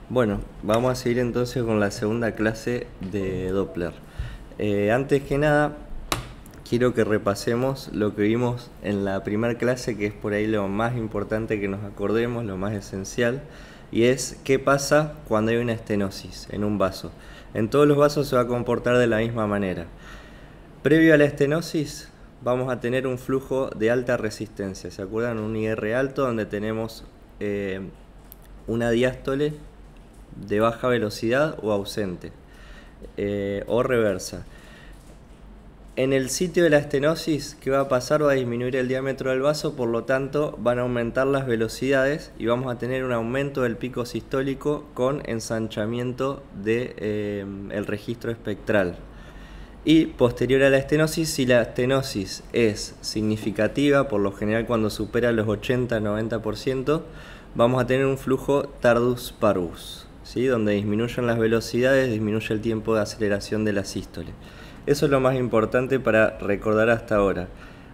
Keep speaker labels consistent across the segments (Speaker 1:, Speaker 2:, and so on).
Speaker 1: Bueno, vamos a seguir entonces con la segunda clase de Doppler. Antes que nada, quiero que repasemos lo que vimos en la primera clase, que es por ahí lo más importante que nos acordemos, lo más esencial, y es qué pasa cuando hay una estenosis en un vaso. En todos los vasos se va a comportar de la misma manera. Previo a la estenosis, vamos a tener un flujo de alta resistencia. ¿Se acuerdan? Un IR alto donde tenemos una diástole de baja velocidad o ausente o reversa. En el sitio de la estenosis, ¿qué va a pasar? Va a disminuir el diámetro del vaso, por lo tanto van a aumentar las velocidades y vamos a tener un aumento del pico sistólico con ensanchamiento del registro espectral. Y posterior a la estenosis, si la estenosis es significativa, por lo general cuando supera los 80-90%, vamos a tener un flujo tardus parvus, ¿sí? Donde disminuyen las velocidades, disminuye el tiempo de aceleración de la sístole. Eso es lo más importante para recordar hasta ahora.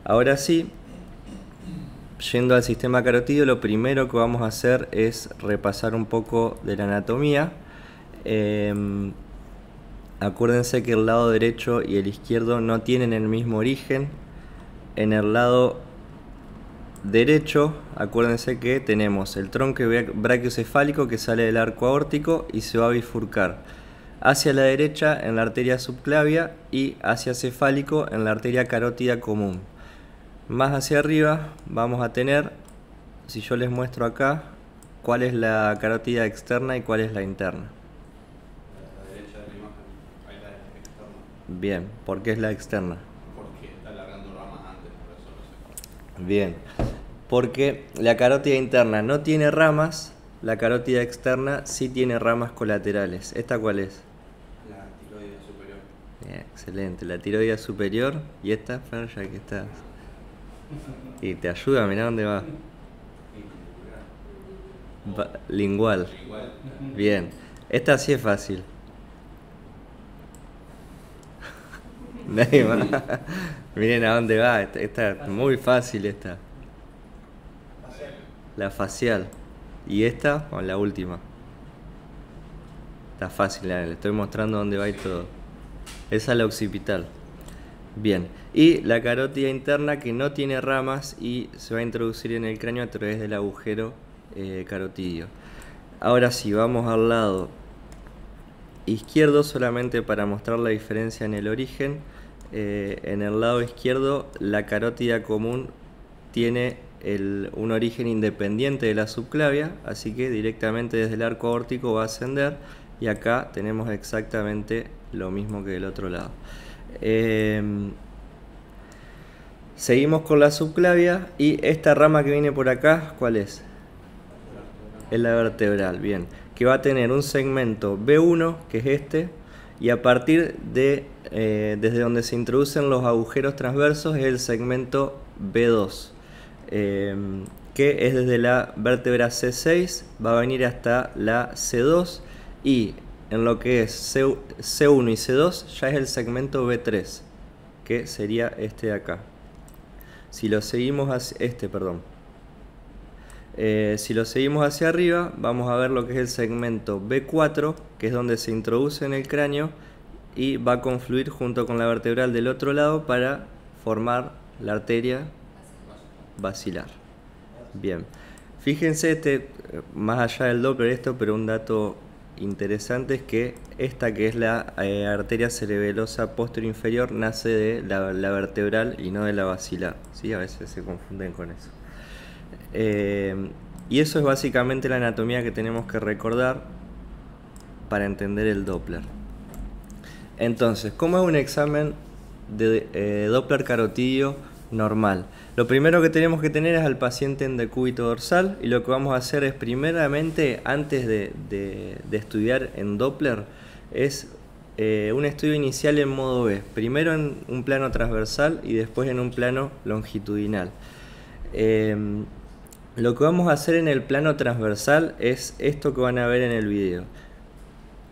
Speaker 1: Ahora sí, yendo al sistema carotídeo, lo primero que vamos a hacer es repasar un poco de la anatomía. Acuérdense que el lado derecho y el izquierdo no tienen el mismo origen. En el lado derecho, acuérdense que tenemos el tronco brachiocefálico que sale del arco aórtico y se va a bifurcar hacia la derecha en la arteria subclavia y hacia cefálico en la arteria carótida común. Más hacia arriba vamos a tener, si yo les muestro acá, cuál es la carótida externa y cuál es la interna.
Speaker 2: La derecha de la imagen, ahí la externa.
Speaker 1: Bien, ¿por qué es la externa?
Speaker 2: Porque está alargando ramas antes, por eso lo sé.
Speaker 1: Bien, porque la carótida interna no tiene ramas, la carótida externa sí tiene ramas colaterales. ¿Esta cuál es?
Speaker 2: La tiroidea superior.
Speaker 1: Bien, excelente, la tiroidea superior. ¿Y esta, Fer, ya que estás? Y te ayuda, mirá dónde va. Lingual.
Speaker 2: Igual.
Speaker 1: Bien, esta sí es fácil. Nadie más. Miren a dónde va, esta es muy fácil esta. La facial. Y esta, o la última. Está fácil, le estoy mostrando dónde va y todo. Esa es la occipital. Bien, y la carótida interna que no tiene ramas y se va a introducir en el cráneo a través del agujero carotidio. Ahora sí, vamos al lado izquierdo solamente para mostrar la diferencia en el origen. En el lado izquierdo la carótida común tiene un origen independiente de la subclavia, así que directamente desde el arco aórtico va a ascender y acá tenemos exactamente lo mismo que del otro lado. Seguimos con la subclavia y esta rama que viene por acá, ¿cuál es? Es la vertebral, bien, que va a tener un segmento B1, que es este, y a partir de desde donde se introducen los agujeros transversos es el segmento B2, que es desde la vértebra C6, va a venir hasta la C2 y en lo que es C1 y C2 ya es el segmento B3, que sería este de acá. Si lo seguimos hacia si lo seguimos hacia arriba, vamos a ver lo que es el segmento B4, que es donde se introduce en el cráneo y va a confluir junto con la vertebral del otro lado para formar la arteria basilar. Bien, fíjense, más allá del Doppler esto, pero un dato interesante es que esta, que es la arteria cerebelosa posterior inferior, nace de la vertebral y no de la basilar, ¿sí? A veces se confunden con eso. Y eso es básicamente la anatomía que tenemos que recordar para entender el Doppler. Entonces, ¿cómo es un examen de Doppler carotidio normal? Lo primero que tenemos que tener es al paciente en decúbito dorsal, y lo que vamos a hacer es, primeramente, antes de estudiar en Doppler, es un estudio inicial en modo B. Primero en un plano transversal y después en un plano longitudinal. Lo que vamos a hacer en el plano transversal es esto que van a ver en el video.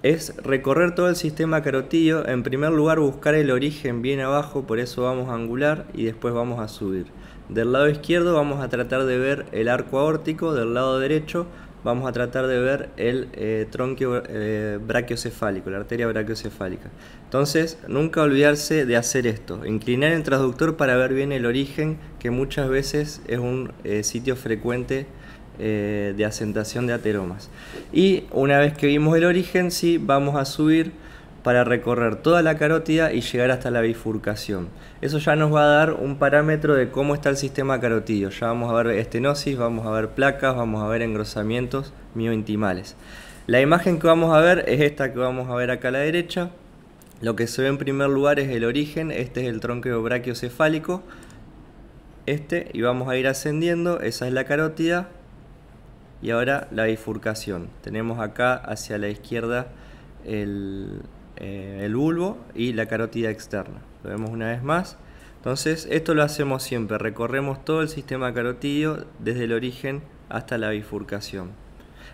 Speaker 1: Es recorrer todo el sistema carotidio. En primer lugar, buscar el origen bien abajo, por eso vamos a angular y después vamos a subir. Del lado izquierdo vamos a tratar de ver el arco aórtico, del lado derecho vamos a tratar de ver el tronquio brachiocefálico, la arteria brachiocefálica. Entonces, nunca olvidarse de hacer esto, inclinar el transductor para ver bien el origen, que muchas veces es un sitio frecuente de asentación de ateromas. Y una vez que vimos el origen, sí, vamos a subir para recorrer toda la carótida y llegar hasta la bifurcación. Eso ya nos va a dar un parámetro de cómo está el sistema carotidio. Ya vamos a ver estenosis, vamos a ver placas, vamos a ver engrosamientos miointimales. La imagen que vamos a ver es esta que vamos a ver acá a la derecha. Lo que se ve en primer lugar es el origen, este es el tronquio brachiocefálico, y vamos a ir ascendiendo, esa es la carótida, y ahora la bifurcación. Tenemos acá hacia la izquierda el bulbo y la carótida externa. Lo vemos una vez más. Entonces esto lo hacemos siempre, recorremos todo el sistema carotidio desde el origen hasta la bifurcación.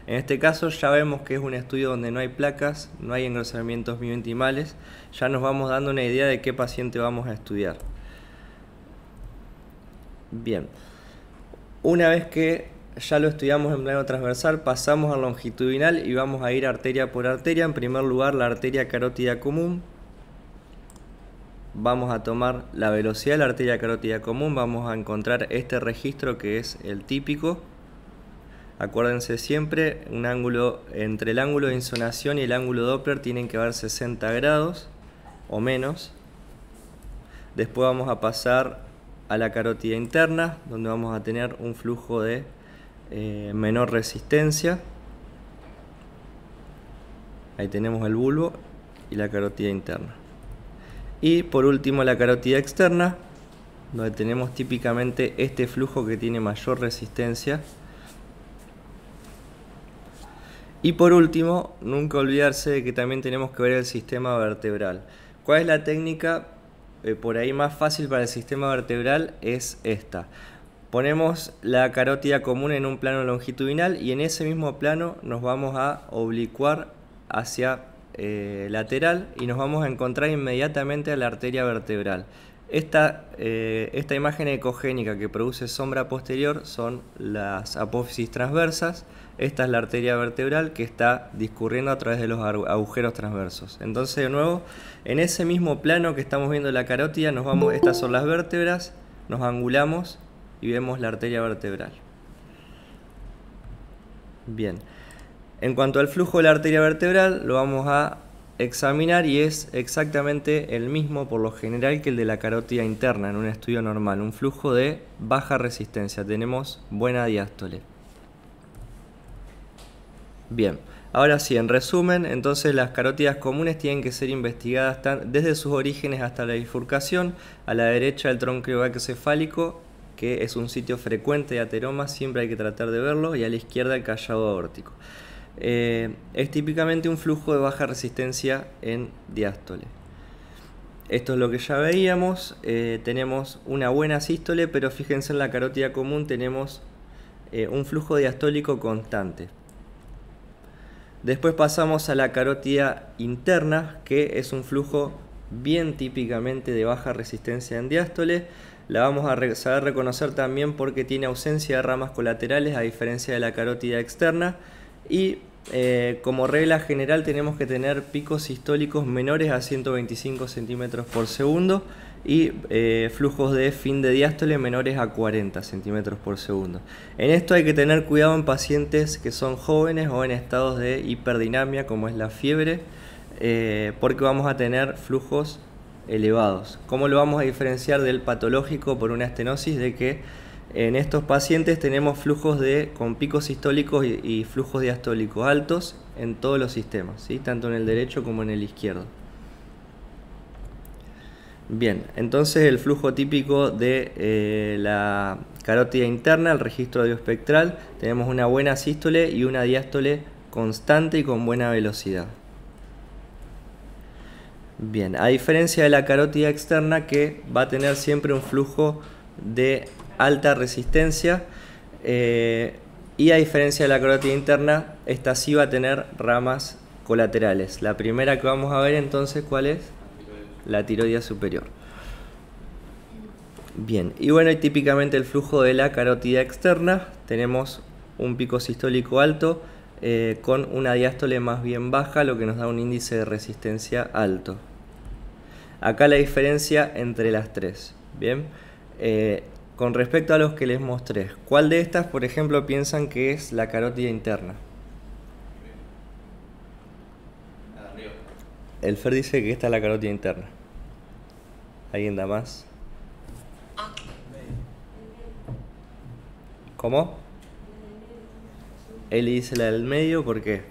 Speaker 1: En este caso ya vemos que es un estudio donde no hay placas, no hay engrosamientos miointimales, ya nos vamos dando una idea de qué paciente vamos a estudiar. Bien, una vez que ya lo estudiamos en plano transversal, pasamos al longitudinal y vamos a ir arteria por arteria. En primer lugar, la arteria carótida común. Vamos a tomar la velocidad de la arteria carótida común, vamos a encontrar este registro que es el típico. Acuérdense siempre, un ángulo entre el ángulo de insonación y el ángulo Doppler tienen que haber 60 grados o menos. Después vamos a pasar a la carótida interna, donde vamos a tener un flujo de menor resistencia. Ahí tenemos el bulbo y la carótida interna. Y por último la carótida externa, donde tenemos típicamente este flujo que tiene mayor resistencia. Y por último, nunca olvidarse de que también tenemos que ver el sistema vertebral. ¿Cuál es la técnica por ahí más fácil para el sistema vertebral? Es esta. Ponemos la carótida común en un plano longitudinal y en ese mismo plano nos vamos a oblicuar hacia lateral y nos vamos a encontrar inmediatamente a la arteria vertebral. Esta imagen ecogénica que produce sombra posterior son las apófisis transversas. Esta es la arteria vertebral que está discurriendo a través de los agujeros transversos. Entonces, de nuevo, en ese mismo plano que estamos viendo la carótida, estas son las vértebras, nos angulamos y vemos la arteria vertebral. Bien, en cuanto al flujo de la arteria vertebral, lo vamos a examinar y es exactamente el mismo por lo general que el de la carótida interna en un estudio normal, un flujo de baja resistencia, tenemos buena diástole. Bien, ahora sí, en resumen, entonces las carótidas comunes tienen que ser investigadas desde sus orígenes hasta la bifurcación. A la derecha el tronquio brachiocefálico, que es un sitio frecuente de ateromas, siempre hay que tratar de verlo, y a la izquierda el callado aórtico. Es típicamente un flujo de baja resistencia en diástole. Esto es lo que ya veíamos, tenemos una buena sístole, pero fíjense en la carótida común tenemos un flujo diastólico constante. Después pasamos a la carótida interna, que es un flujo bien típicamente de baja resistencia en diástole. La vamos a saber reconocer también porque tiene ausencia de ramas colaterales a diferencia de la carótida externa y como regla general tenemos que tener picos sistólicos menores a 125 centímetros por segundo y flujos de fin de diástole menores a 40 centímetros por segundo. En esto hay que tener cuidado en pacientes que son jóvenes o en estados de hiperdinamia como es la fiebre, porque vamos a tener flujos elevados. ¿Cómo lo vamos a diferenciar del patológico por una estenosis? De que en estos pacientes tenemos flujos con picos sistólicos y flujos diastólicos altos en todos los sistemas, ¿sí? Tanto en el derecho como en el izquierdo. Bien, entonces el flujo típico de la carótida interna, el registro audioespectral, tenemos una buena sístole y una diástole constante y con buena velocidad. Bien, a diferencia de la carótida externa que va a tener siempre un flujo de alta resistencia y a diferencia de la carótida interna, esta sí va a tener ramas colaterales. La primera que vamos a ver entonces, ¿cuál es? La tiroidea superior. Bien, y bueno, y típicamente el flujo de la carótida externa, tenemos un pico sistólico alto con una diástole más bien baja, lo que nos da un índice de resistencia alto. Acá la diferencia entre las tres. Bien, con respecto a los que les mostré, ¿cuál de estas, por ejemplo, piensan que es la carótida interna?
Speaker 2: Arriba.
Speaker 1: El Fer dice que esta es la carótida interna. ¿Alguien da más? ¿Cómo? Él dice la del medio, ¿por qué?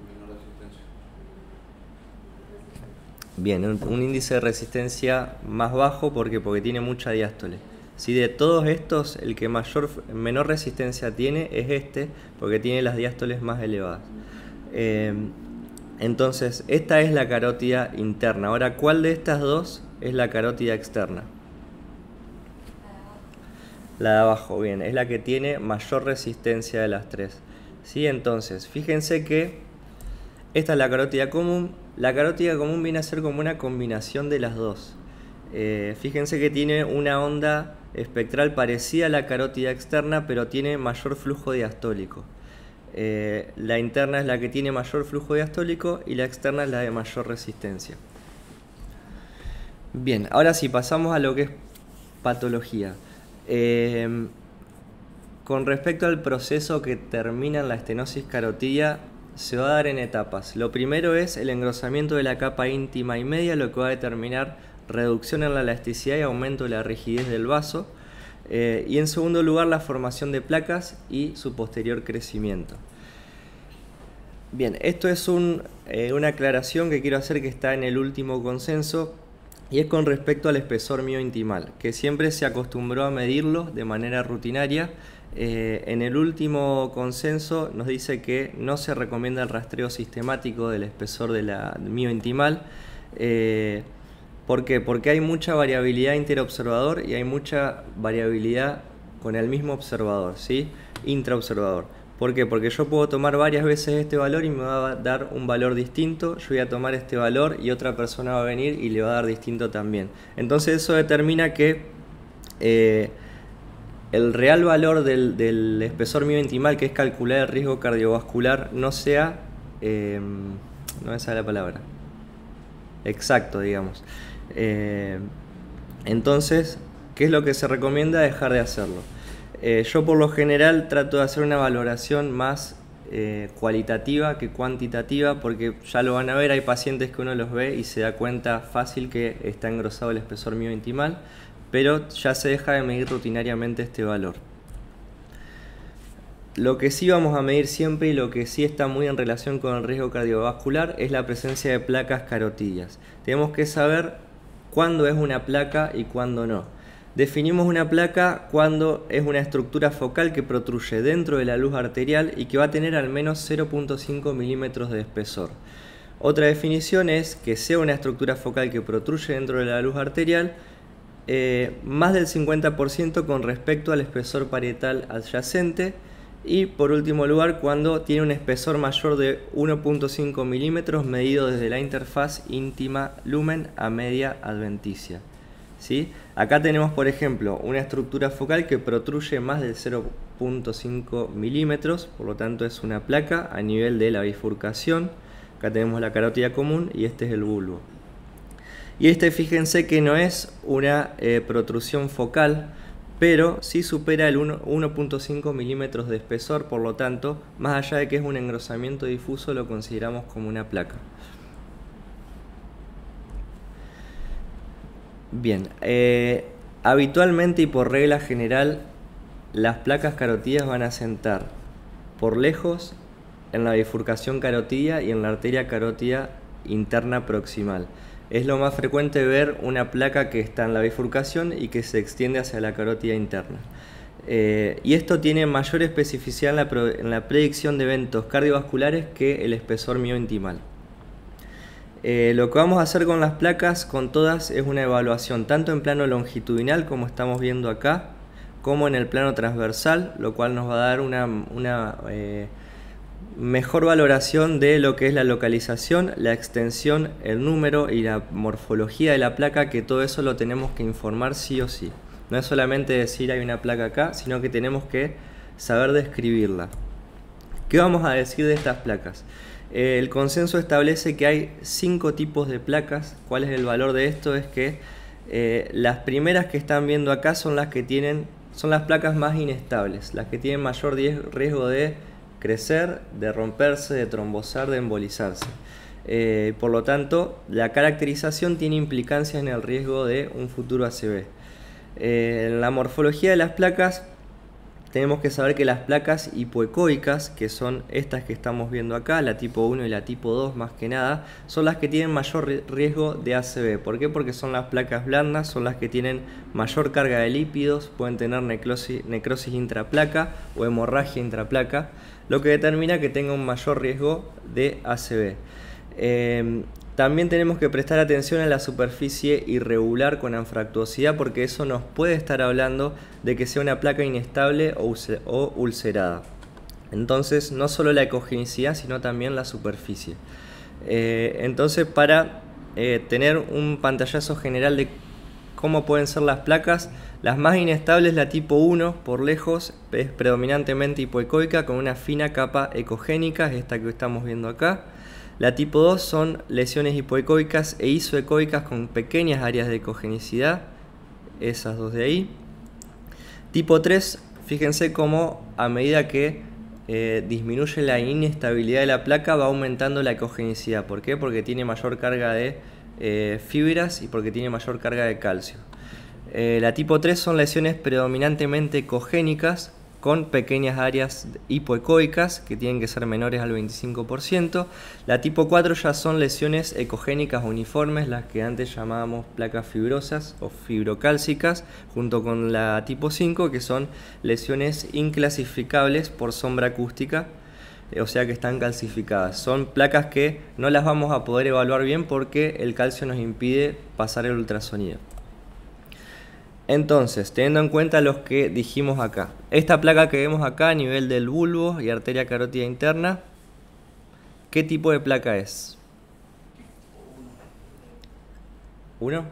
Speaker 2: Menor resistencia.
Speaker 1: Bien, un índice de resistencia más bajo, ¿por qué? Porque tiene mucha diástole. Si de todos estos, el que menor resistencia tiene es este, porque tiene las diástoles más elevadas. Entonces, esta es la carótida interna. Ahora, ¿cuál de estas dos es la carótida externa? La de abajo, bien, es la que tiene mayor resistencia de las tres. ¿Sí? Entonces, fíjense que esta es la carótida común. La carótida común viene a ser como una combinación de las dos. Fíjense que tiene una onda espectral parecida a la carótida externa, pero tiene mayor flujo diastólico. La interna es la que tiene mayor flujo diastólico y la externa es la de mayor resistencia. Bien, ahora sí, pasamos a lo que es patología. Con respecto al proceso que termina en la estenosis carotidia, se va a dar en etapas. Lo primero es el engrosamiento de la capa íntima y media, lo que va a determinar reducción en la elasticidad y aumento de la rigidez del vaso. Y en segundo lugar, la formación de placas y su posterior crecimiento. Bien, esto es una aclaración que quiero hacer que está en el último consenso. Y es con respecto al espesor miointimal, que siempre se acostumbró a medirlo de manera rutinaria. En el último consenso nos dice que no se recomienda el rastreo sistemático del espesor de la miointimal. ¿Por qué? Porque hay mucha variabilidad interobservador y hay mucha variabilidad con el mismo observador, ¿sí? Intraobservador. ¿Por qué? Porque yo puedo tomar varias veces este valor y me va a dar un valor distinto. Yo voy a tomar este valor y otra persona va a venir y le va a dar distinto también. Entonces eso determina que el real valor del espesor miointimal, que es calcular el riesgo cardiovascular, no sea, no esa es la palabra, exacto, digamos. Entonces, ¿qué es lo que se recomienda? Dejar de hacerlo. Yo por lo general trato de hacer una valoración más cualitativa que cuantitativa, porque ya lo van a ver, hay pacientes que uno los ve y se da cuenta fácil que está engrosado el espesor miointimal, pero ya se deja de medir rutinariamente este valor. Lo que sí vamos a medir siempre y lo que sí está muy en relación con el riesgo cardiovascular es la presencia de placas carotidias. Tenemos que saber cuándo es una placa y cuándo no. Definimos una placa cuando es una estructura focal que protruye dentro de la luz arterial y que va a tener al menos 0.5 milímetros de espesor. Otra definición es que sea una estructura focal que protruye dentro de la luz arterial más del 50% con respecto al espesor parietal adyacente. Y por último lugar, cuando tiene un espesor mayor de 1.5 milímetros medido desde la interfaz íntima lumen a media adventicia. ¿Sí? Acá tenemos, por ejemplo, una estructura focal que protruye más del 0.5 milímetros, por lo tanto es una placa a nivel de la bifurcación. Acá tenemos la carótida común y este es el bulbo. Y fíjense que no es una protrusión focal, pero sí supera el 1.5 milímetros de espesor, por lo tanto, más allá de que es un engrosamiento difuso, lo consideramos como una placa. Bien, habitualmente y por regla general, las placas carotidas van a sentar por lejos en la bifurcación carotidia y en la arteria carótida interna proximal. Es lo más frecuente ver una placa que está en la bifurcación y que se extiende hacia la carótida interna. Y esto tiene mayor especificidad en la predicción de eventos cardiovasculares que el espesor miointimal. Lo que vamos a hacer con las placas, con todas, es una evaluación tanto en plano longitudinal, como estamos viendo acá, como en el plano transversal, lo cual nos va a dar una mejor valoración de lo que es la localización, la extensión, el número y la morfología de la placa, que todo eso lo tenemos que informar sí o sí. No es solamente decir hay una placa acá, sino que tenemos que saber describirla. ¿Qué vamos a decir de estas placas? El consenso establece que hay 5 tipos de placas. ¿Cuál es el valor de esto? Es que las primeras que están viendo acá son las placas más inestables, las que tienen mayor riesgo de crecer, de romperse, de trombosar, de embolizarse. Por lo tanto, la caracterización tiene implicancias en el riesgo de un futuro ACV. En la morfología de las placas tenemos que saber que las placas hipoecoicas, que son estas que estamos viendo acá, la tipo 1 y la tipo 2 más que nada, son las que tienen mayor riesgo de ACV. ¿Por qué? Porque son las placas blandas, son las que tienen mayor carga de lípidos, pueden tener necrosis intraplaca o hemorragia intraplaca, lo que determina que tenga un mayor riesgo de ACV. También tenemos que prestar atención a la superficie irregular con anfractuosidad, porque eso nos puede estar hablando de que sea una placa inestable o ulcerada. Entonces, no solo la ecogenicidad, sino también la superficie. Entonces, para tener un pantallazo general de cómo pueden ser las placas, las más inestables, la tipo 1 por lejos, es predominantemente hipoecoica con una fina capa ecogénica, es esta que estamos viendo acá. La tipo 2 son lesiones hipoecoicas e isoecoicas con pequeñas áreas de ecogenicidad, esas dos de ahí. Tipo 3, fíjense cómo a medida que disminuye la inestabilidad de la placa va aumentando la ecogenicidad. ¿Por qué? Porque tiene mayor carga de fibras y porque tiene mayor carga de calcio. La tipo 3 son lesiones predominantemente ecogénicas con pequeñas áreas hipoecoicas que tienen que ser menores al 25%. La tipo 4 ya son lesiones ecogénicas uniformes, las que antes llamábamos placas fibrosas o fibrocálcicas, junto con la tipo 5, que son lesiones inclasificables por sombra acústica, o sea que están calcificadas. Son placas que no las vamos a poder evaluar bien porque el calcio nos impide pasar el ultrasonido. Entonces, teniendo en cuenta los que dijimos acá, esta placa que vemos acá a nivel del bulbo y arteria carótida interna, ¿qué tipo de placa es? ¿1?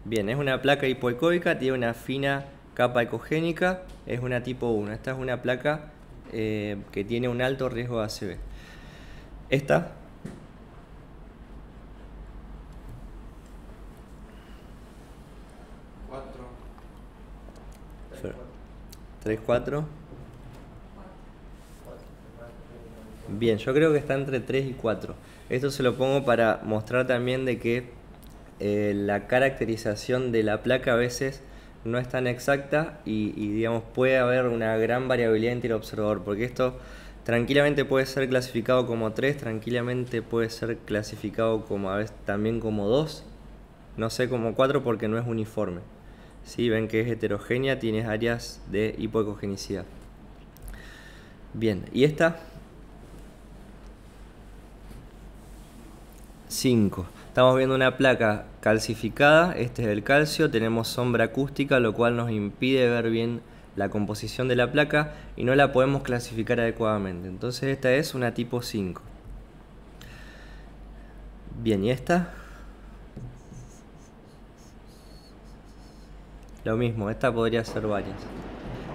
Speaker 1: Bien, es una placa hipoecoica, tiene una fina capa ecogénica, es una tipo 1. Esta es una placa que tiene un alto riesgo de ACV. Esta 3, 4. Bien, yo creo que está entre 3 y 4. Esto se lo pongo para mostrar también de que la caracterización de la placa a veces no es tan exacta y digamos puede haber una gran variabilidad entre el observador, porque esto tranquilamente puede ser clasificado como 3, tranquilamente puede ser clasificado como a veces también como 2, no sé, como 4 porque no es uniforme. ¿Sí? Ven que es heterogénea, tienes áreas de hipoecogenicidad. Bien, ¿y esta? 5. Estamos viendo una placa calcificada, este es el calcio, tenemos sombra acústica, lo cual nos impide ver bien la composición de la placa y no la podemos clasificar adecuadamente. Entonces esta es una tipo 5. Bien, ¿y esta? Lo mismo, esta podría ser varias.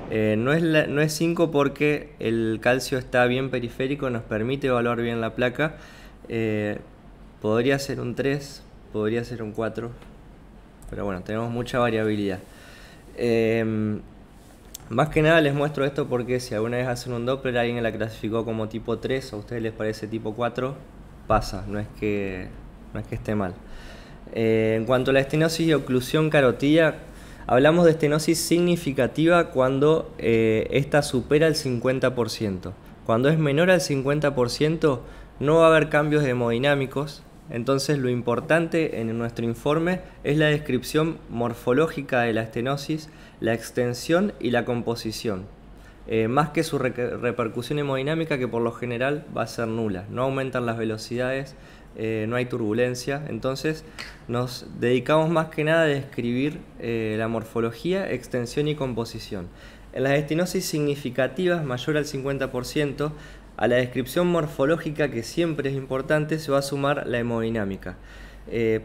Speaker 1: No es 5 porque el calcio está bien periférico, nos permite evaluar bien la placa. Podría ser un 3, podría ser un 4, pero bueno, tenemos mucha variabilidad. Más que nada les muestro esto porque si alguna vez hacen un Doppler, alguien la clasificó como tipo 3, o a ustedes les parece tipo 4, pasa, no es que esté mal. En cuanto a la estenosis y oclusión carotidia, hablamos de estenosis significativa cuando esta supera el 50%. Cuando es menor al 50% no va a haber cambios hemodinámicos. Entonces lo importante en nuestro informe es la descripción morfológica de la estenosis, la extensión y la composición. Más que su repercusión hemodinámica, que por lo general va a ser nula. No aumentan las velocidades, no hay turbulencia, entonces nos dedicamos más que nada a describir la morfología, extensión y composición. En las estenosis significativas mayor al 50%, a la descripción morfológica, que siempre es importante, se va a sumar la hemodinámica,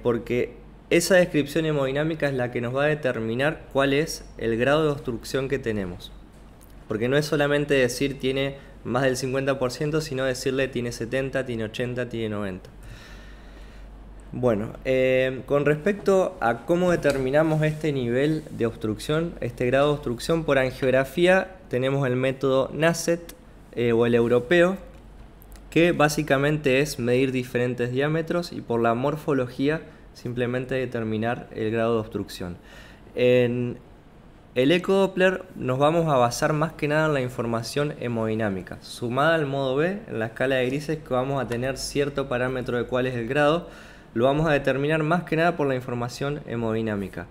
Speaker 1: porque esa descripción hemodinámica es la que nos va a determinar cuál es el grado de obstrucción que tenemos. Porque no es solamente decir tiene más del 50%, sino decirle tiene 70, tiene 80, tiene 90. Bueno, con respecto a cómo determinamos este nivel de obstrucción, este grado de obstrucción, por angiografía tenemos el método NASET o el europeo, que básicamente es medir diferentes diámetros y por la morfología simplemente determinar el grado de obstrucción. En el ecodoppler nos vamos a basar más que nada en la información hemodinámica, sumada al modo B, en la escala de grises, que vamos a tener cierto parámetro de cuál es el grado. Lo vamos a determinar más que nada por la información hemodinámica,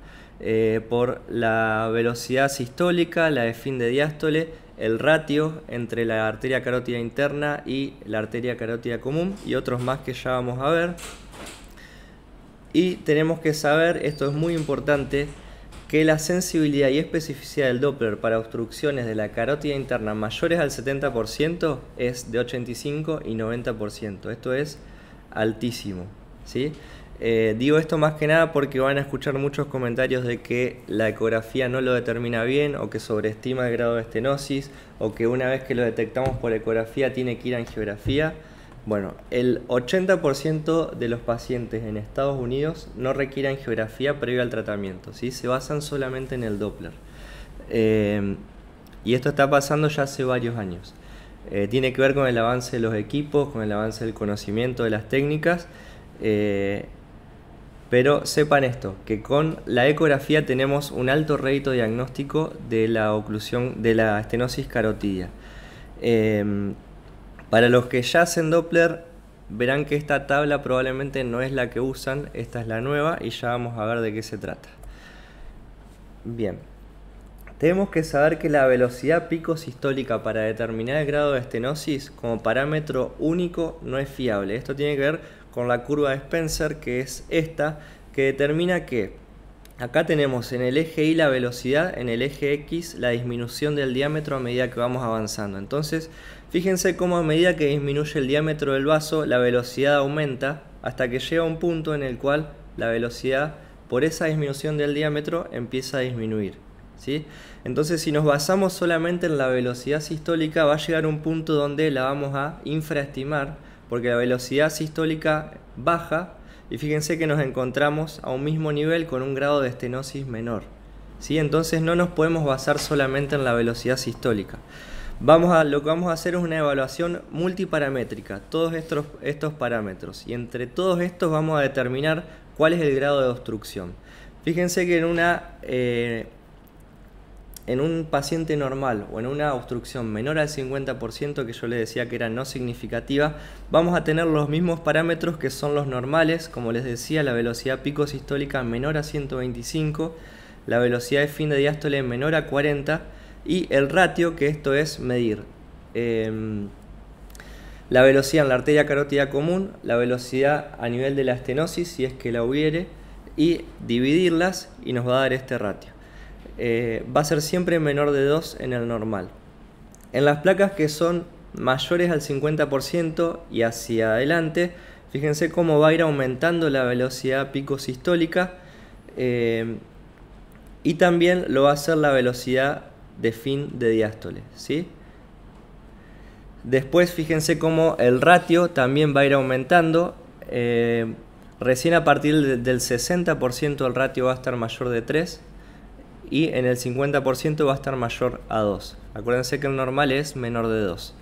Speaker 1: por la velocidad sistólica, la de fin de diástole, el ratio entre la arteria carótida interna y la arteria carótida común y otros más que ya vamos a ver. Y tenemos que saber, esto es muy importante, que la sensibilidad y especificidad del Doppler para obstrucciones de la carótida interna mayores al 70% es de 85 y 90%. Esto es altísimo, ¿sí? Digo esto más que nada porque van a escuchar muchos comentarios de que la ecografía no lo determina bien o que sobreestima el grado de estenosis o que una vez que lo detectamos por ecografía tiene que ir a angiografía. Bueno, el 80% de los pacientes en Estados Unidos no requieren angiografía previo al tratamiento, ¿sí? Se basan solamente en el Doppler. Y esto está pasando ya hace varios años. Tiene que ver con el avance de los equipos, con el avance del conocimiento de las técnicas. Pero sepan esto, que con la ecografía tenemos un alto rédito diagnóstico de la oclusión de la estenosis carotidia. Para los que ya hacen Doppler, verán que esta tabla probablemente no es la que usan, esta es la nueva y ya vamos a ver de qué se trata. Bien, tenemos que saber que la velocidad pico sistólica para determinar el grado de estenosis como parámetro único no es fiable. Esto tiene que ver con la curva de Spencer, que es esta, que determina que acá tenemos en el eje Y la velocidad, en el eje X la disminución del diámetro a medida que vamos avanzando. Entonces, fíjense cómo a medida que disminuye el diámetro del vaso, la velocidad aumenta hasta que llega a un punto en el cual la velocidad, por esa disminución del diámetro, empieza a disminuir, ¿sí? Entonces, si nos basamos solamente en la velocidad sistólica, va a llegar a un punto donde la vamos a infraestimar, porque la velocidad sistólica baja y fíjense que nos encontramos a un mismo nivel con un grado de estenosis menor, ¿sí? Entonces no nos podemos basar solamente en la velocidad sistólica. Lo que vamos a hacer es una evaluación multiparamétrica, todos estos parámetros, y entre todos estos vamos a determinar cuál es el grado de obstrucción. Fíjense que en un paciente normal o en una obstrucción menor al 50%, que yo les decía que era no significativa, vamos a tener los mismos parámetros que son los normales, como les decía, la velocidad pico sistólica menor a 125, la velocidad de fin de diástole menor a 40 y el ratio, que esto es medir la velocidad en la arteria carótida común, la velocidad a nivel de la estenosis, si es que la hubiere, y dividirlas y nos va a dar este ratio. Va a ser siempre menor de 2 en el normal. En las placas que son mayores al 50% y hacia adelante, fíjense cómo va a ir aumentando la velocidad pico sistólica y también lo va a hacer la velocidad de fin de diástole, ¿sí? Después fíjense cómo el ratio también va a ir aumentando. Recién a partir del 60% el ratio va a estar mayor de 3 y en el 50% va a estar mayor a 2. Acuérdense que el normal es menor de 2.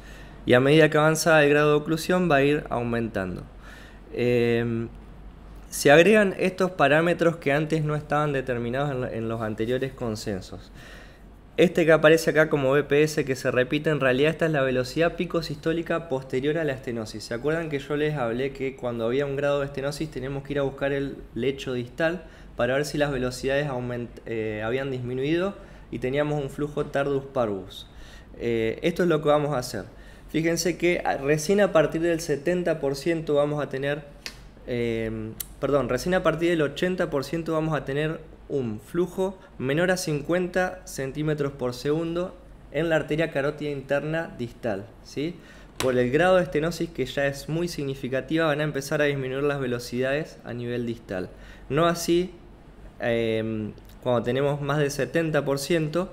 Speaker 1: Y a medida que avanza el grado de oclusión va a ir aumentando. Se agregan estos parámetros que antes no estaban determinados en los anteriores consensos. Este que aparece acá como BPS, que se repite, en realidad esta es la velocidad pico sistólica posterior a la estenosis. ¿Se acuerdan que yo les hablé que cuando había un grado de estenosis teníamos que ir a buscar el lecho distal para ver si las velocidades habían disminuido y teníamos un flujo tardus parvus? Esto es lo que vamos a hacer. Fíjense que recién a partir del 70% vamos a tener, recién a partir del 80% vamos a tener un flujo menor a 50 centímetros por segundo en la arteria carótida interna distal, ¿sí? Por el grado de estenosis, que ya es muy significativa, van a empezar a disminuir las velocidades a nivel distal. No así cuando tenemos más de 70%,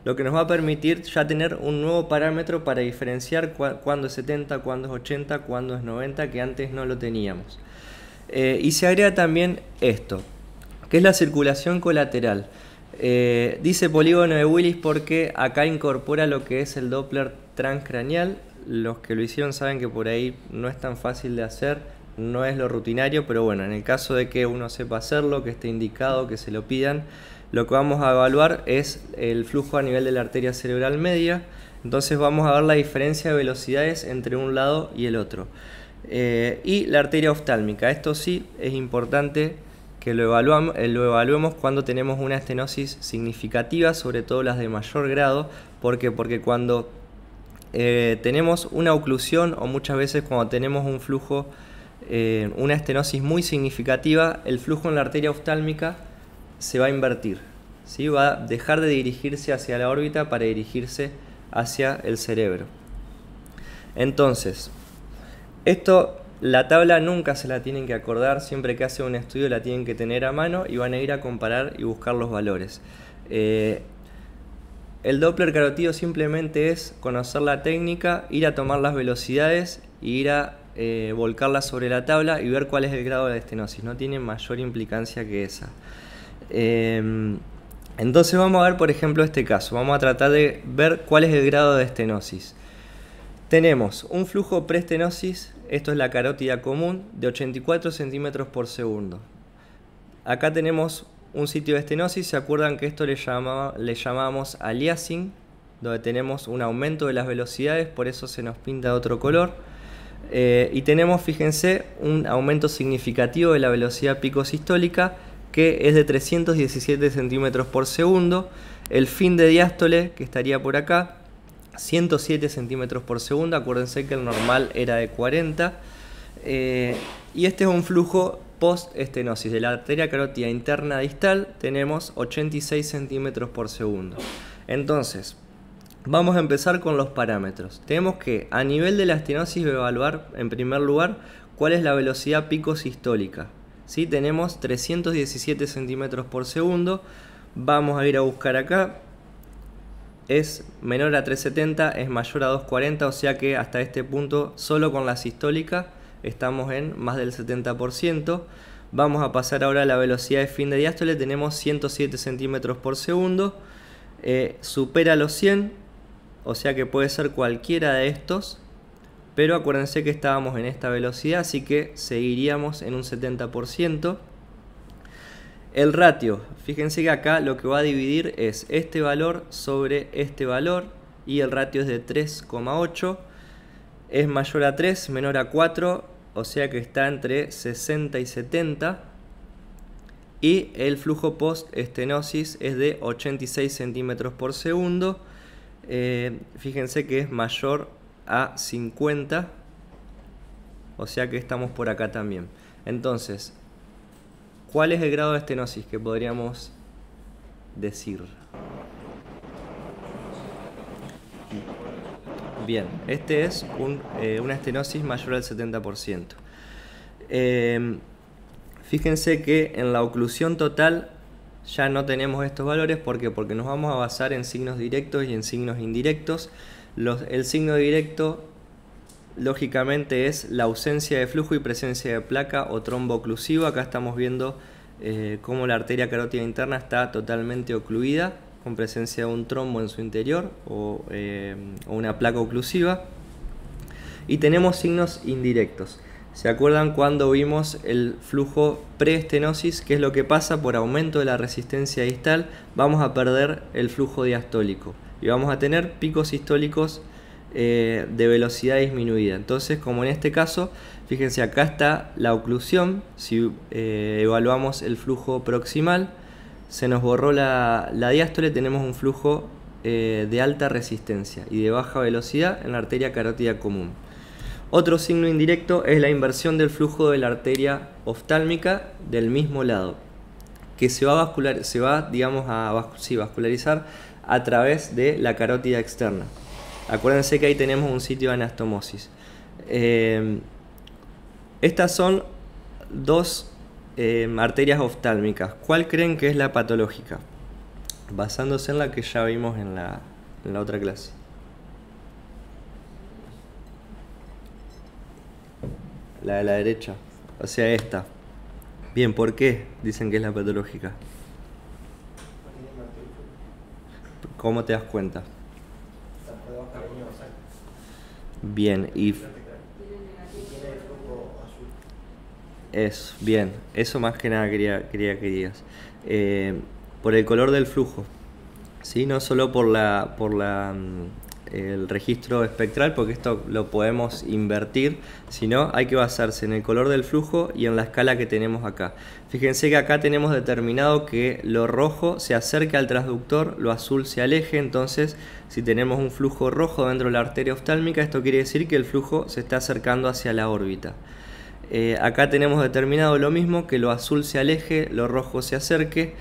Speaker 1: lo que nos va a permitir ya tener un nuevo parámetro para diferenciar cuándo es 70, cuándo es 80, cuándo es 90, que antes no lo teníamos. Y se agrega también esto, que es la circulación colateral. Dice polígono de Willis porque acá incorpora lo que es el Doppler transcraneal. Los que lo hicieron saben que por ahí no es tan fácil de hacer, no es lo rutinario, pero bueno, en el caso de que uno sepa hacerlo, que esté indicado, que se lo pidan, lo que vamos a evaluar es el flujo a nivel de la arteria cerebral media. Entonces vamos a ver la diferencia de velocidades entre un lado y el otro. Y la arteria oftálmica, esto sí es importante que lo evaluemos cuando tenemos una estenosis significativa, sobre todo las de mayor grado. ¿Por qué? Porque cuando tenemos una oclusión o muchas veces cuando tenemos un flujo, una estenosis muy significativa, el flujo en la arteria oftálmica se va a invertir, ¿sí? Va a dejar de dirigirse hacia la órbita para dirigirse hacia el cerebro. Entonces, la tabla nunca se la tienen que acordar, siempre que hacen un estudio la tienen que tener a mano y van a ir a comparar y buscar los valores. El Doppler carotido simplemente es conocer la técnica, ir a tomar las velocidades y ir a volcarlas sobre la tabla y ver cuál es el grado de estenosis. No tiene mayor implicancia que esa. Entonces vamos a ver, por ejemplo, este caso. Vamos a tratar de ver cuál es el grado de estenosis. Tenemos un flujo preestenosis, esto es la carótida común, de 84 centímetros por segundo. Acá tenemos un sitio de estenosis, ¿se acuerdan que esto le llamamos aliasing? Donde tenemos un aumento de las velocidades, por eso se nos pinta de otro color. Y tenemos, fíjense, un aumento significativo de la velocidad pico sistólica, que es de 317 centímetros por segundo. El fin de diástole, que estaría por acá, 107 centímetros por segundo. Acuérdense que el normal era de 40. Y este es un flujo post-estenosis. De la arteria carótida interna distal tenemos 86 centímetros por segundo. Entonces, vamos a empezar con los parámetros. Tenemos que, a nivel de la estenosis, evaluar en primer lugar cuál es la velocidad pico sistólica. ¿Sí? Tenemos 317 centímetros por segundo. Vamos a ir a buscar acá. Es menor a 370, es mayor a 240, o sea que hasta este punto, solo con la sistólica, estamos en más del 70%. Vamos a pasar ahora a la velocidad de fin de diástole. Tenemos 107 centímetros por segundo. Supera los 100, o sea que puede ser cualquiera de estos. Pero acuérdense que estábamos en esta velocidad, así que seguiríamos en un 70%. El ratio, fíjense que acá lo que va a dividir es este valor sobre este valor y el ratio es de 3,8. Es mayor a 3, menor a 4, o sea que está entre 60 y 70. Y el flujo post-estenosis es de 86 centímetros por segundo. Fíjense que es mayor a 50, o sea que estamos por acá también. Entonces, ¿cuál es el grado de estenosis que podríamos decir? Bien, este es una estenosis mayor al 70%. Fíjense que en la oclusión total ya no tenemos estos valores. ¿Por qué? Porque nos vamos a basar en signos directos y en signos indirectos. El signo directo, lógicamente, es la ausencia de flujo y presencia de placa o trombo oclusivo. Acá estamos viendo cómo la arteria carótida interna está totalmente ocluida, con presencia de un trombo en su interior o una placa oclusiva. Y tenemos signos indirectos. ¿Se acuerdan cuando vimos el flujo preestenosis? ¿Qué es lo que pasa? Por aumento de la resistencia distal vamos a perder el flujo diastólico y vamos a tener picos sistólicos de velocidad disminuida. Entonces, como en este caso, fíjense, acá está la oclusión. Si evaluamos el flujo proximal, se nos borró la diástole, tenemos un flujo de alta resistencia y de baja velocidad en la arteria carótida común. Otro signo indirecto es la inversión del flujo de la arteria oftálmica del mismo lado, que se va a vascularizar a través de la carótida externa. Acuérdense que ahí tenemos un sitio de anastomosis. Estas son dos arterias oftálmicas. ¿Cuál creen que es la patológica? basándose en la que ya vimos en la otra clase. La de la derecha, o sea esta. Bien, ¿por qué dicen que es la patológica? ¿Cómo te das cuenta? Bien, y eso, bien, eso más que nada quería que digas. Por el color del flujo, ¿sí? No solo por el registro espectral, porque esto lo podemos invertir, sino hay que basarse en el color del flujo y en la escala que tenemos acá. Fíjense que acá tenemos determinado que lo rojo se acerca al transductor, lo azul se aleje. Entonces, si tenemos un flujo rojo dentro de la arteria oftálmica, esto quiere decir que el flujo se está acercando hacia la órbita. Acá tenemos determinado lo mismo, que lo azul se aleje, lo rojo se acerque.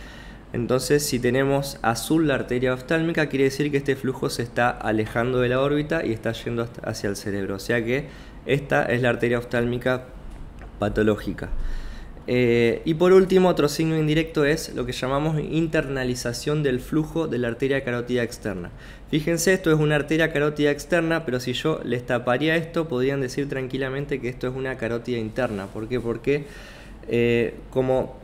Speaker 1: Entonces, si tenemos azul la arteria oftálmica, quiere decir que este flujo se está alejando de la órbita y está yendo hacia el cerebro. O sea que esta es la arteria oftálmica patológica. Y por último, otro signo indirecto es lo que llamamos internalización del flujo de la arteria carótida externa. Fíjense, esto es una arteria carótida externa, pero si yo les taparía esto, podrían decir tranquilamente que esto es una carótida interna. ¿Por qué? Porque como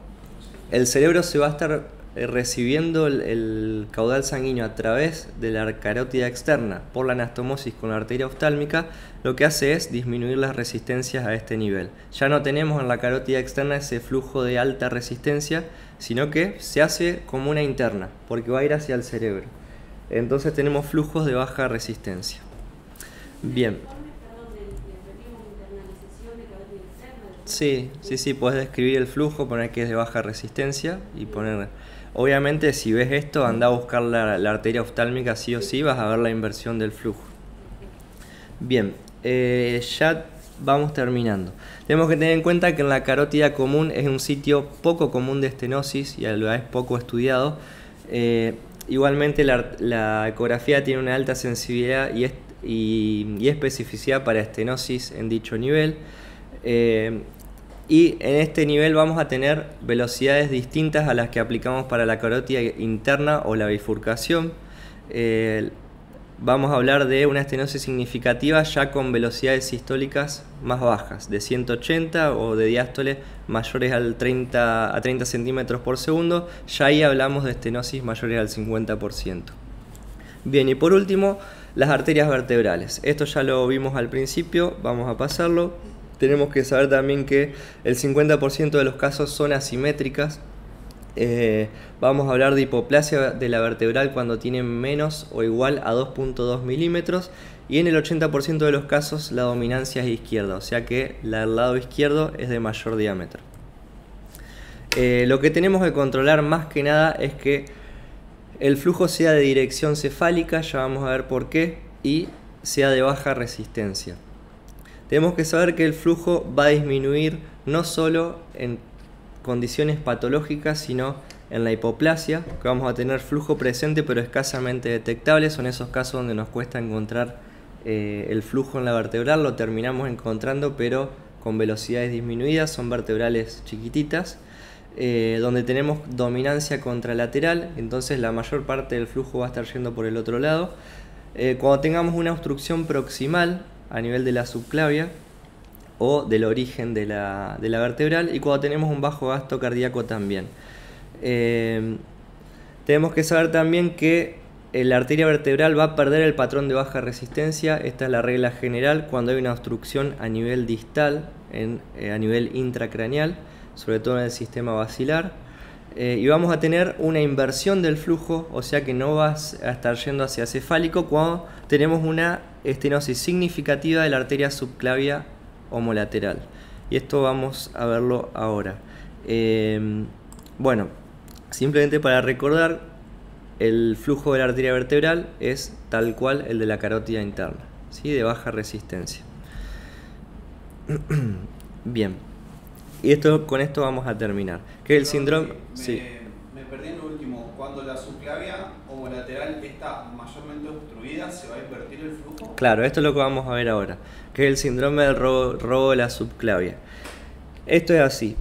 Speaker 1: el cerebro se va a estar recibiendo el caudal sanguíneo a través de la carótida externa por la anastomosis con la arteria oftálmica, lo que hace es disminuir las resistencias a este nivel. Ya no tenemos en la carótida externa ese flujo de alta resistencia, sino que se hace como una interna, porque va a ir hacia el cerebro. Entonces tenemos flujos de baja resistencia. Bien. Sí, puedes describir el flujo, poner que es de baja resistencia y poner... Obviamente, si ves esto, anda a buscar la arteria oftálmica sí o sí, vas a ver la inversión del flujo. Bien, ya vamos terminando. Tenemos que tener en cuenta que en la carótida común es un sitio poco común de estenosis y a la vez poco estudiado. Igualmente la ecografía tiene una alta sensibilidad y especificidad para estenosis en dicho nivel. Y en este nivel vamos a tener velocidades distintas a las que aplicamos para la carótida interna o la bifurcación. Vamos a hablar de una estenosis significativa ya con velocidades sistólicas más bajas, de 180 o de diástole mayores a 30 centímetros por segundo. Ya ahí hablamos de estenosis mayores al 50%. Bien, y por último, las arterias vertebrales. Esto ya lo vimos al principio, vamos a pasarlo. Tenemos que saber también que el 50% de los casos son asimétricas. Vamos a hablar de hipoplasia de la vertebral cuando tienen menos o igual a 2.2 milímetros. Y en el 80% de los casos la dominancia es izquierda, o sea que el lado izquierdo es de mayor diámetro. Lo que tenemos que controlar más que nada es que el flujo sea de dirección cefálica, ya vamos a ver por qué, y sea de baja resistencia. Tenemos que saber que el flujo va a disminuir no solo en condiciones patológicas, sino en la hipoplasia, que vamos a tener flujo presente pero escasamente detectable. Son esos casos donde nos cuesta encontrar el flujo en la vertebral, lo terminamos encontrando pero con velocidades disminuidas, son vertebrales chiquititas. Donde tenemos dominancia contralateral, entonces la mayor parte del flujo va a estar yendo por el otro lado. Cuando tengamos una obstrucción proximal a nivel de la subclavia o del origen de la vertebral, y cuando tenemos un bajo gasto cardíaco también. Tenemos que saber también que la arteria vertebral va a perder el patrón de baja resistencia. Esta es la regla general cuando hay una obstrucción a nivel distal, a nivel intracraneal, sobre todo en el sistema basilar. Y vamos a tener una inversión del flujo, o sea que no vas a estar yendo hacia cefálico cuando tenemos una estenosis significativa de la arteria subclavia homolateral. Y esto vamos a verlo ahora. Bueno, simplemente para recordar, el flujo de la arteria vertebral es tal cual el de la carótida interna, ¿sí? De baja resistencia. Bien. Y con esto vamos a terminar. Que el síndrome...
Speaker 2: Me perdí en lo último. Cuando la subclavia homolateral está mayormente obstruida, ¿se va a invertir el flujo?
Speaker 1: Claro, esto es lo que vamos a ver ahora. Que es el síndrome del robo de la subclavia. Esto es así.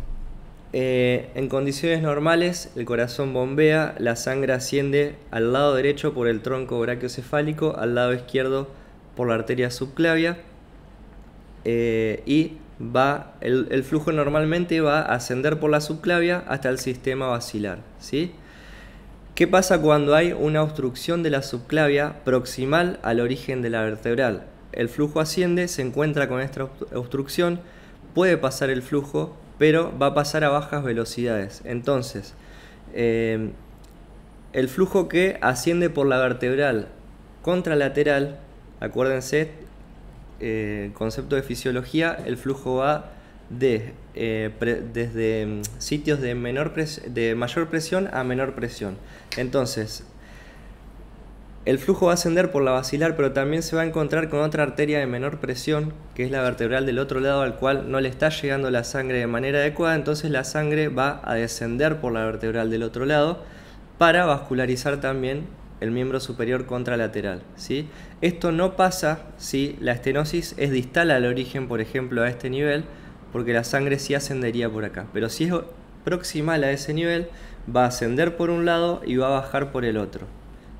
Speaker 1: En condiciones normales, el corazón bombea, la sangre asciende al lado derecho por el tronco brachiocefálico, al lado izquierdo por la arteria subclavia, y el flujo normalmente va a ascender por la subclavia hasta el sistema basilar, ¿sí? ¿Qué pasa cuando hay una obstrucción de la subclavia proximal al origen de la vertebral? El flujo asciende, se encuentra con esta obstrucción, puede pasar el flujo, pero va a pasar a bajas velocidades. Entonces, el flujo que asciende por la vertebral contralateral, acuérdense, concepto de fisiología, el flujo va desde sitios de mayor presión a menor presión. Entonces, el flujo va a ascender por la basilar, pero también se va a encontrar con otra arteria de menor presión, que es la vertebral del otro lado, al cual no le está llegando la sangre de manera adecuada. Entonces la sangre va a descender por la vertebral del otro lado para vascularizar también el miembro superior contralateral, ¿sí? Esto no pasa si la estenosis es distal al origen, por ejemplo, a este nivel, porque la sangre sí ascendería por acá. Pero si es proximal a ese nivel, va a ascender por un lado y va a bajar por el otro,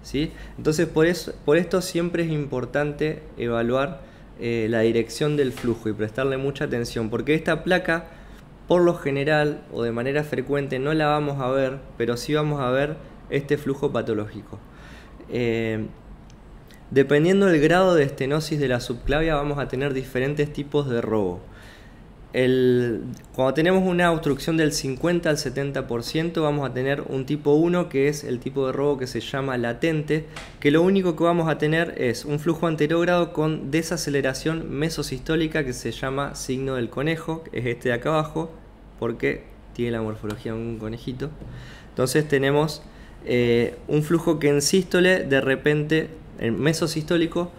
Speaker 1: ¿sí? Entonces por esto siempre es importante evaluar la dirección del flujo y prestarle mucha atención, porque esta placa por lo general o de manera frecuente no la vamos a ver, pero sí vamos a ver este flujo patológico. Dependiendo del grado de estenosis de la subclavia vamos a tener diferentes tipos de robo. Cuando tenemos una obstrucción del 50 al 70% vamos a tener un tipo 1, que es el tipo de robo que se llama latente, que lo único que vamos a tener es un flujo anterógrado con desaceleración mesosistólica, que se llama signo del conejo, que es este de acá abajo, porque tiene la morfología de un conejito. Entonces tenemos un flujo que en sístole, de repente, en mesosistólico,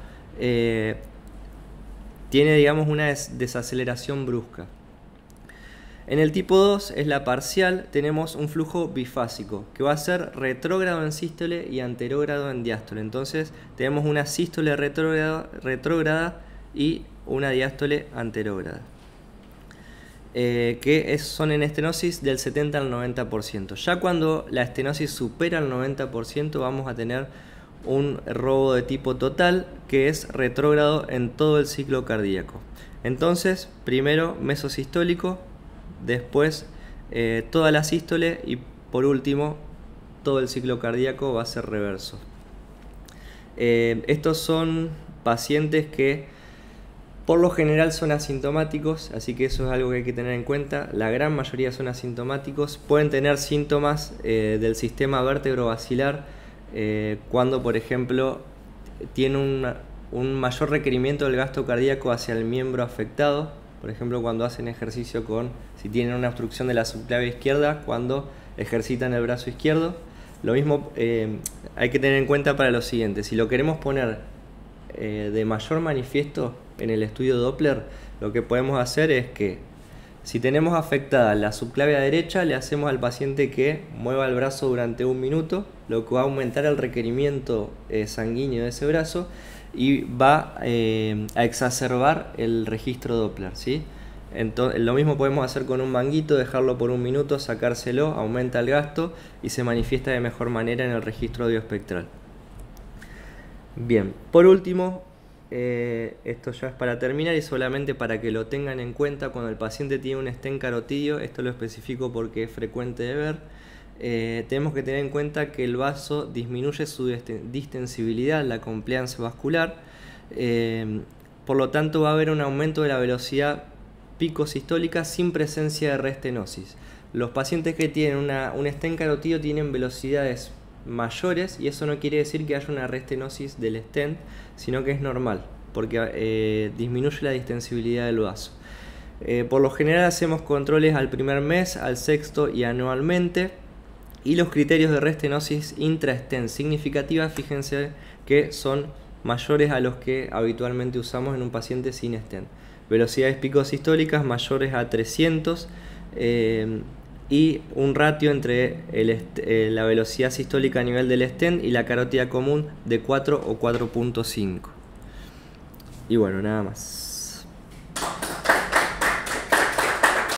Speaker 1: tiene, digamos, una desaceleración brusca. En el tipo 2 es la parcial, tenemos un flujo bifásico, que va a ser retrógrado en sístole y anterógrado en diástole. Entonces tenemos una sístole retrógrada y una diástole anterógrada, que son en estenosis del 70 al 90%. Ya cuando la estenosis supera el 90% vamos a tener un robo de tipo total, que es retrógrado en todo el ciclo cardíaco. Entonces, primero mesosistólico, después toda la sístole y por último todo el ciclo cardíaco va a ser reverso. Estos son pacientes que por lo general son asintomáticos, así que eso es algo que hay que tener en cuenta. La gran mayoría son asintomáticos, pueden tener síntomas del sistema vértebro-basilar cuando, por ejemplo, tiene un mayor requerimiento del gasto cardíaco hacia el miembro afectado. Por ejemplo, cuando hacen ejercicio si tienen una obstrucción de la subclavia izquierda, cuando ejercitan el brazo izquierdo. Lo mismo hay que tener en cuenta para lo siguiente: si lo queremos poner de mayor manifiesto en el estudio Doppler, lo que podemos hacer es que si tenemos afectada la subclavia derecha, le hacemos al paciente que mueva el brazo durante 1 minuto, lo que va a aumentar el requerimiento sanguíneo de ese brazo y va a exacerbar el registro Doppler, ¿sí? Entonces, lo mismo podemos hacer con un manguito, dejarlo por 1 minuto, sacárselo, aumenta el gasto y se manifiesta de mejor manera en el registro audioespectral. Bien, por último, esto ya es para terminar y solamente para que lo tengan en cuenta, cuando el paciente tiene un stent carotidio, esto lo especifico porque es frecuente de ver, tenemos que tener en cuenta que el vaso disminuye su distensibilidad, la compliance vascular, por lo tanto va a haber un aumento de la velocidad picosistólica sin presencia de restenosis. Los pacientes que tienen un stent carotidio tienen velocidades mayores y eso no quiere decir que haya una restenosis del stent, sino que es normal porque disminuye la distensibilidad del vaso. Por lo general hacemos controles al primer mes, al sexto y anualmente, y los criterios de restenosis intra-stent significativa, fíjense que son mayores a los que habitualmente usamos en un paciente sin stent. Velocidades picosistólicas mayores a 300 y un ratio entre la velocidad sistólica a nivel del stent y la carótida común de 4 o 4.5. Y bueno, nada más.